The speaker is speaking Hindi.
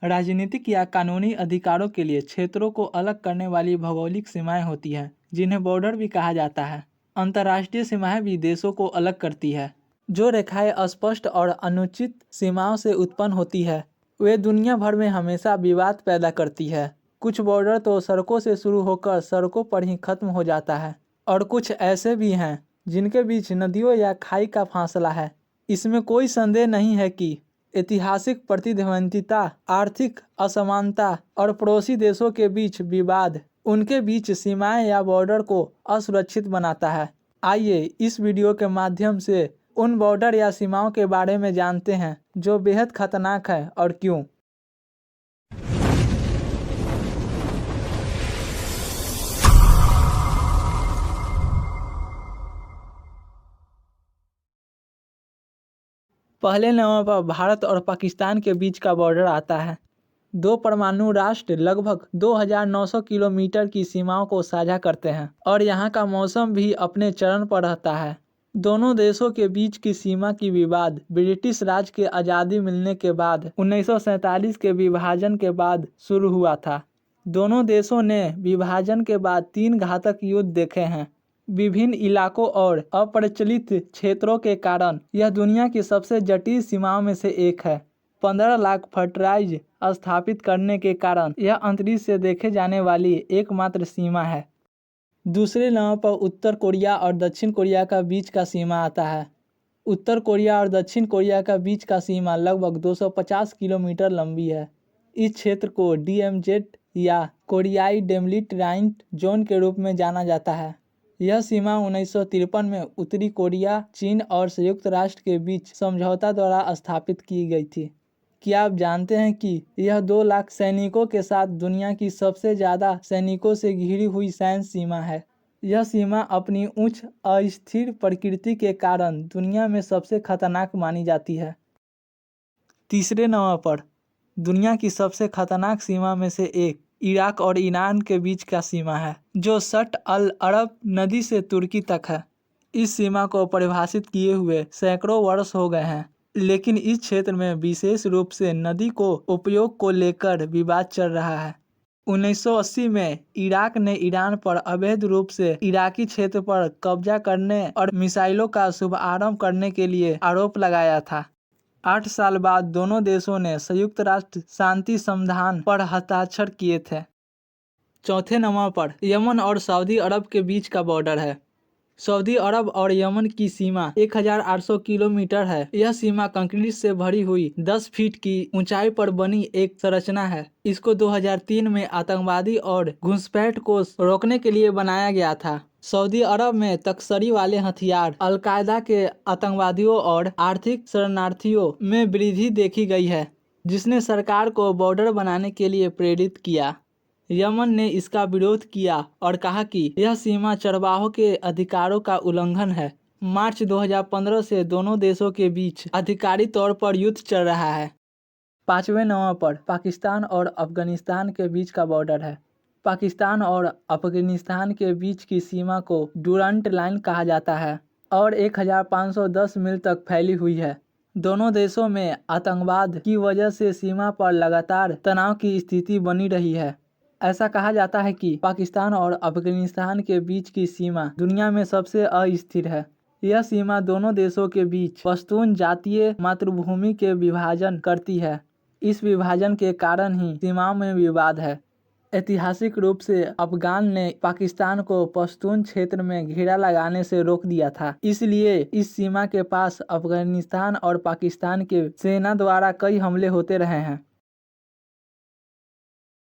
राजनीतिक या कानूनी अधिकारों के लिए क्षेत्रों को अलग करने वाली भौगोलिक सीमाएं होती है, जिन्हें बॉर्डर भी कहा जाता है। अंतर्राष्ट्रीय सीमाएं भी देशों को अलग करती है। जो रेखाएं अस्पष्ट और अनुचित सीमाओं से उत्पन्न होती है, वे दुनिया भर में हमेशा विवाद पैदा करती है। कुछ बॉर्डर तो सड़कों से शुरू होकर सड़कों पर ही खत्म हो जाता है, और कुछ ऐसे भी हैं जिनके बीच नदियों या खाई का फासला है। इसमें कोई संदेह नहीं है कि ऐतिहासिक प्रतिद्वंद्विता, आर्थिक असमानता और पड़ोसी देशों के बीच विवाद उनके बीच सीमाएं या बॉर्डर को असुरक्षित बनाता है। आइए इस वीडियो के माध्यम से उन बॉर्डर या सीमाओं के बारे में जानते हैं जो बेहद खतरनाक है और क्यों। पहले नंबर पर भारत और पाकिस्तान के बीच का बॉर्डर आता है। दो परमाणु राष्ट्र लगभग 2900 किलोमीटर की सीमाओं को साझा करते हैं और यहाँ का मौसम भी अपने चरम पर रहता है। दोनों देशों के बीच की सीमा की विवाद ब्रिटिश राज के आज़ादी मिलने के बाद 1947 के विभाजन के बाद शुरू हुआ था। दोनों देशों ने विभाजन के बाद 3 घातक युद्ध देखे हैं। विभिन्न इलाकों और अप्रचलित क्षेत्रों के कारण यह दुनिया की सबसे जटिल सीमाओं में से एक है। 15 लाख फर्टाइज स्थापित करने के कारण यह अंतरिक्ष से देखे जाने वाली एकमात्र सीमा है। दूसरे नंबर पर उत्तर कोरिया और दक्षिण कोरिया का बीच का सीमा आता है। उत्तर कोरिया और दक्षिण कोरिया का बीच का सीमा लगभग 250 किलोमीटर लंबी है। इस क्षेत्र को DMZ या कोरियाई डेमिलिटाराइज्ड जोन के रूप में जाना जाता है। यह सीमा 1953 में उत्तरी कोरिया, चीन और संयुक्त राष्ट्र के बीच समझौता द्वारा स्थापित की गई थी। क्या आप जानते हैं कि यह 2 लाख सैनिकों के साथ दुनिया की सबसे ज़्यादा सैनिकों से घिरी हुई सैन्य सीमा है। यह सीमा अपनी उच्च अस्थिर प्रकृति के कारण दुनिया में सबसे खतरनाक मानी जाती है। तीसरे नंबर पर दुनिया की सबसे खतरनाक सीमा में से एक इराक और ईरान के बीच का सीमा है, जो शट अल अरब नदी से तुर्की तक है। इस सीमा को परिभाषित किए हुए सैकड़ों वर्ष हो गए हैं, लेकिन इस क्षेत्र में विशेष रूप से नदी को उपयोग को लेकर विवाद चल रहा है। 1980 में इराक ने ईरान पर अवैध रूप से इराकी क्षेत्र पर कब्जा करने और मिसाइलों का शुभारंभ करने के लिए आरोप लगाया था। 8 साल बाद दोनों देशों ने संयुक्त राष्ट्र शांति समाधान पर हस्ताक्षर किए थे। चौथे नंबर पर यमन और सऊदी अरब के बीच का बॉर्डर है। सऊदी अरब और यमन की सीमा 1800 किलोमीटर है। यह सीमा कंक्रीट से भरी हुई 10 फीट की ऊंचाई पर बनी एक संरचना है। इसको 2003 में आतंकवादी और घुसपैठ को रोकने के लिए बनाया गया था। सऊदी अरब में तस्करी वाले हथियार, अल-कायदा के आतंकवादियों और आर्थिक शरणार्थियों में वृद्धि देखी गई है, जिसने सरकार को बॉर्डर बनाने के लिए प्रेरित किया। यमन ने इसका विरोध किया और कहा कि यह सीमा चरवाहों के अधिकारों का उल्लंघन है। मार्च 2015 से दोनों देशों के बीच आधिकारिक तौर पर युद्ध चल रहा है। 5वें नंबर पर पाकिस्तान और अफगानिस्तान के बीच का बॉर्डर है। पाकिस्तान और अफगानिस्तान के बीच की सीमा को डुरंट लाइन कहा जाता है और 1510 मील तक फैली हुई है। दोनों देशों में आतंकवाद की वजह से सीमा पर लगातार तनाव की स्थिति बनी रही है। ऐसा कहा जाता है कि पाकिस्तान और अफगानिस्तान के बीच की सीमा दुनिया में सबसे अस्थिर है। यह सीमा दोनों देशों के बीच पश्तून जातीय मातृभूमि के विभाजन करती है। इस विभाजन के कारण ही सीमाओं में विवाद है। ऐतिहासिक रूप से अफगान ने पाकिस्तान को पश्तून क्षेत्र में घेरा लगाने से रोक दिया था। इसलिए इस सीमा के पास अफगानिस्तान और पाकिस्तान के सेना द्वारा कई हमले होते रहे हैं।